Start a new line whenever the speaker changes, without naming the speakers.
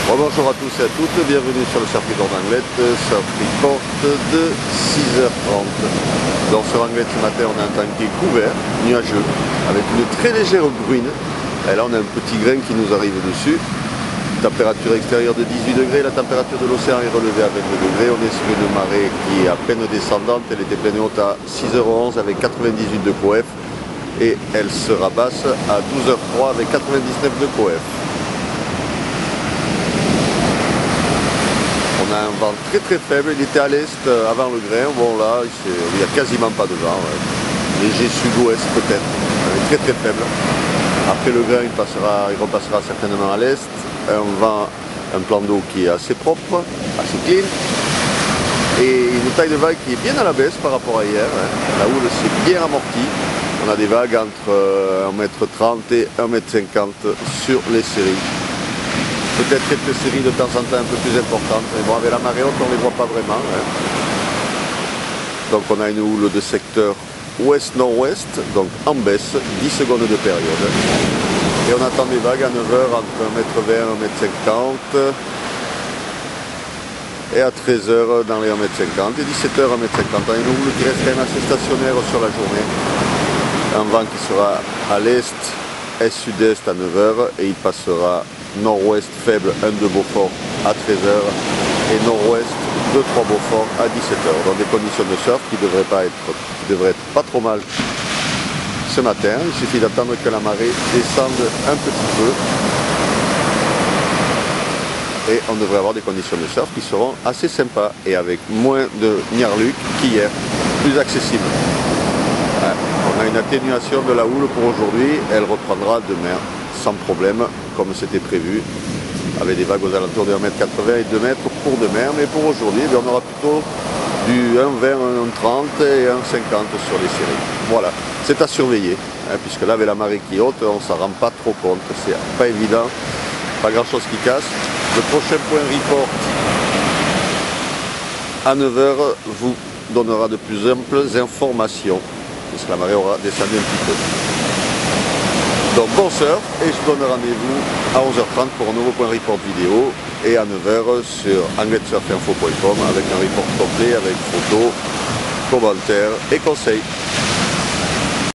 Bonjour à tous et à toutes, bienvenue sur le circuit d'Anglette, surf report de 6h30. Donc sur Anglette ce matin on a un temps qui est couvert, nuageux, avec une très légère bruine. Et là on a un petit grain qui nous arrive dessus. Température extérieure de 18 degrés, la température de l'océan est relevée à 22 degrés. On est sur une marée qui est à peine descendante, elle était pleine haute à 6h11 avec 98 de coef. Et elle se rabasse à 12h03 avec 99 de coef. On a un vent très faible, il était à l'est avant le grain, bon là il n'y a quasiment pas de vent, léger sud-ouest peut-être, très faible. Après le grain il repassera certainement à l'est, un plan d'eau qui est assez propre, assez clean, et une taille de vague qui est bien à la baisse par rapport à hier, la houle s'est bien amortie, on a des vagues entre 1,30 m et 1,50 m sur les séries. Peut-être quelques séries de temps en temps un peu plus importantes, mais bon, avec la marée haute on ne les voit pas vraiment. Donc on a une houle de secteur ouest-nord-ouest, donc en baisse, 10 secondes de période. Et on attend des vagues à 9h entre 1,20 m et 1,50 m, et à 13h dans les 1,50 m, et 17h 1,50 m. On a une houle qui reste quand même assez stationnaire sur la journée. Un vent qui sera à l'est, est-sud-est à 9h, et il passera nord-ouest faible 1 de Beaufort à 13h et nord-ouest 2-3 Beaufort à 17h. Dans des conditions de surf qui devraient être pas trop mal ce matin. Il suffit d'attendre que la marée descende un petit peu et on devrait avoir des conditions de surf qui seront assez sympas et avec moins de Nyarluk qu'hier, plus accessible. On a une atténuation de la houle pour aujourd'hui, elle reprendra demain sans problème, comme c'était prévu, avec des vagues aux alentours de 1,80 m et 2 m pour demain, mais pour aujourd'hui, on aura plutôt du 1,20 m, 1,30 m et 1,50 m sur les séries. Voilà, c'est à surveiller, puisque là, avec la marée qui est haute, on ne s'en rend pas trop compte, c'est pas évident, pas grand chose qui casse. Le prochain point report à 9h vous donnera de plus amples informations, puisque la marée aura descendu un petit peu. Donc bon surf, et je donne rendez-vous à 11h30 pour un nouveau point report vidéo et à 9h sur anglettesurfinfo.com avec un report complet avec photos, commentaires et conseils.